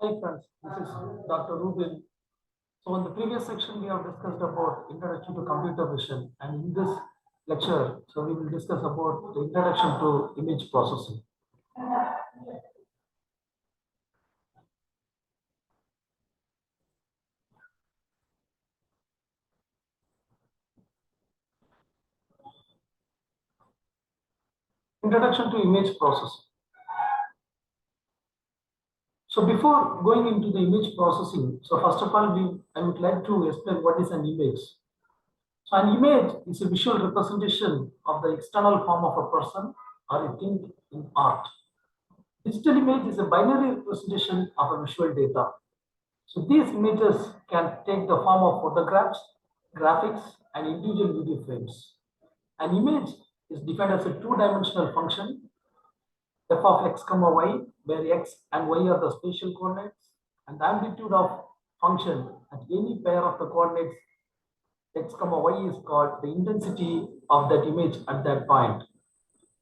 Hi friends, this is Dr. Rubin. So in the previous section, we have discussed about introduction to computer vision, and in this lecture, so we will discuss about the introduction to image processing. Introduction to image processing. So before going into the image processing, so first of all, I would like to explain what is an image. So an image is a visual representation of the external form of a person or a thing in art. Digital image is a binary representation of a visual data. So these images can take the form of photographs, graphics, and individual video frames. An image is defined as a two-dimensional function, f of x comma y, where x and y are the spatial coordinates, and the amplitude of function at any pair of the coordinates x comma y is called the intensity of that image at that point.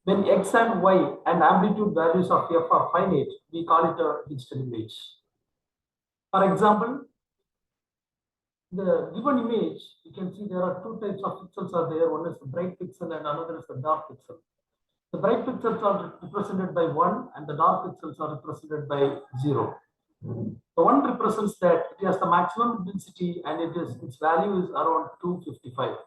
When x and y and amplitude values of f are finite, we call it a digital image. For example, the given image, you can see there are two types of pixels are there. One is the bright pixel and another is the dark pixel. The bright pixels are represented by 1 and the dark pixels are represented by 0. The 1 represents that it has the maximum intensity and its value is around 255.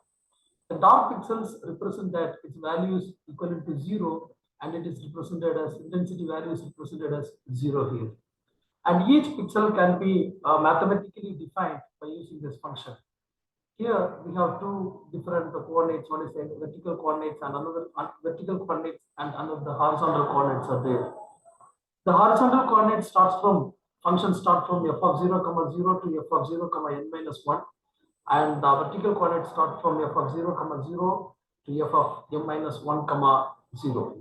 The dark pixels represent that its value is equivalent to 0 and it is represented as intensity value is represented as 0 here. And each pixel can be mathematically defined by using this function. Here we have two different coordinates. One is the vertical coordinates and another vertical coordinates and another the horizontal coordinates are there. The horizontal coordinate starts from functions start from f of 0 comma 0 to f of 0 comma n minus 1, and the vertical coordinates start from f of 0 comma 0 to f of m minus 1 comma 0.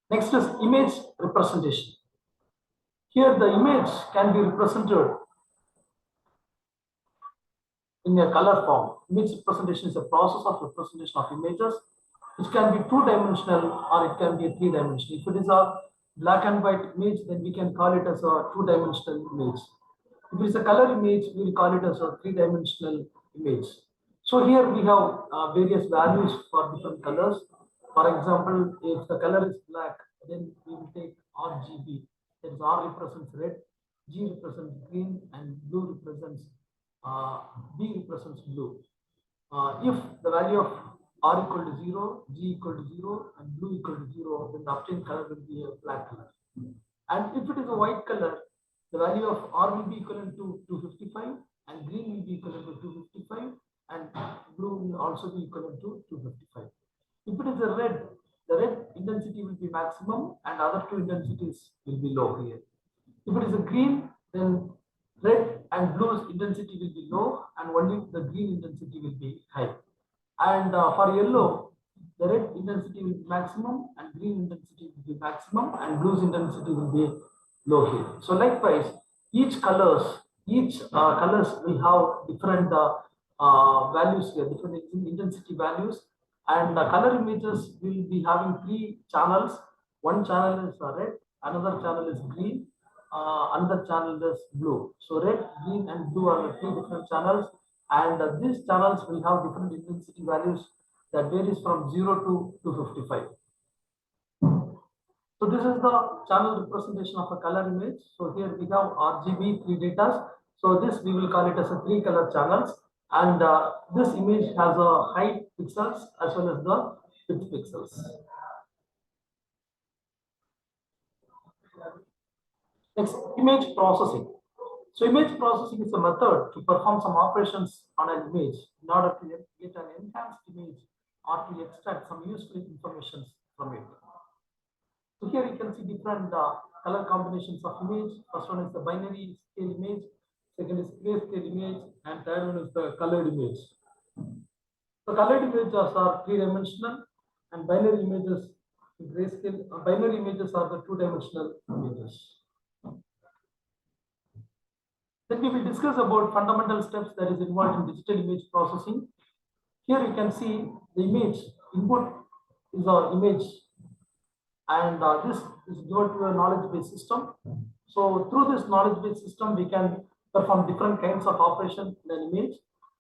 Next is image representation. Here the image can be represented in a color form. Image representation is a process of representation of images. It can be two-dimensional or it can be three-dimensional. If it is a black and white image, then we can call it as a two-dimensional image. If it is a color image, we will call it as a three-dimensional image. So here we have various values for different colors. For example, if the color is black, then we will take RGB. That is R represents red, G represents green, and blue represents B represents blue. If the value of R equal to 0, G equal to 0, and blue equal to 0, then the obtained color will be a black color. And if it is a white color, the value of R will be equivalent to 255, and green will be equivalent to 255, and blue will also be equivalent to 255. If it is a red, the red intensity will be maximum, and other two intensities will be low here. If it is a green, then red and blue's intensity will be low, and only the green intensity will be high. And for yellow, the red intensity will be maximum, and green intensity will be maximum, and blue's intensity will be low here. So likewise, each colors will have different values here, different intensity values, and color images will be having three channels. One channel is red, another channel is green, another channel is blue. So red, green, and blue are the three different channels, and these channels will have different intensity values that varies from 0 to 255. So this is the channel representation of a color image. So here we have RGB, three data. So this we will call it as a three color channels, and this image has a height pixels as well as the width pixels. Next, image processing. So image processing is a method to perform some operations on an image in order to get an enhanced image or to extract some useful information from it. So here you can see different color combinations of image. First one is the binary scale image, second is grayscale image, and third one is the colored image. So colored images are three-dimensional, and binary images are the two-dimensional images. Then we will discuss about fundamental steps that is involved in digital image processing. Here you can see the image input is our image and this is given to a knowledge-based system. So through this knowledge-based system, we can perform different kinds of operation in an image.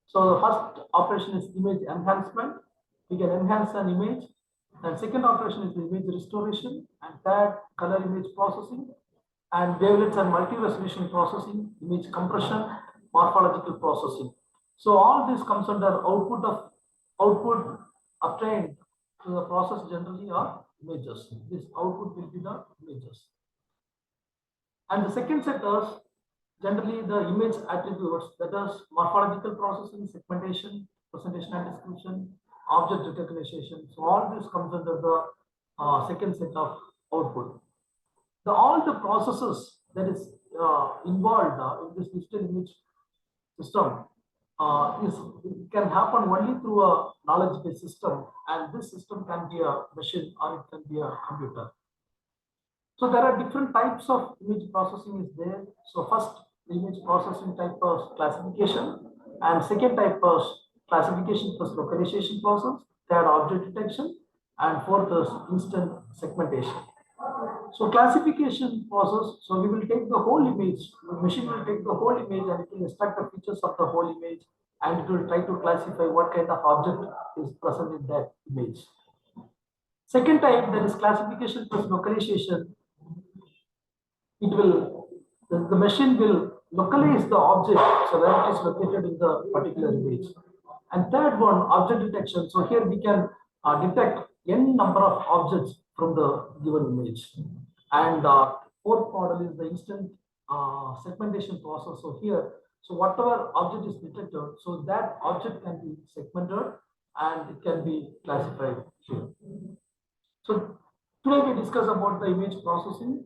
So the first operation is image enhancement. We can enhance an image. And second operation is image restoration. And third, color image processing. And wavelets and multi-resolution processing, image compression, morphological processing. So all this comes under output obtained to the process generally are images. This output will be the images. And the second set is generally the image attributes, that is morphological processing, segmentation, presentation and description, object recognition. So all this comes under the second set of output. All the processes that is involved in this digital image system can happen only through a knowledge-based system, and this system can be a machine or it can be a computer. So there are different types of image processing is there. So first, the image processing type is classification, and second type is classification plus localization process, third object detection, and fourth is instant segmentation. So classification process, so we will take the whole image, the machine will take the whole image and it will extract the features of the whole image and it will try to classify what kind of object is present in that image. Second type, that is classification plus localization. It will, the machine will localize the object so where it is located in the particular image. And third one, object detection. So here we can detect any number of objects from the given image. And fourth model is the instant segmentation process. So here, so whatever object is detected, so that object can be segmented and it can be classified here. So today we discuss about the image processing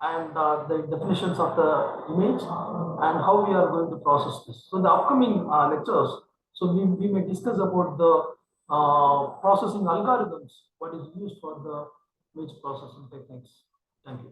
and the definitions of the image and how we are going to process this. So the upcoming lectures, so we may discuss about the processing algorithms, what is used for the image processing techniques. Thank you.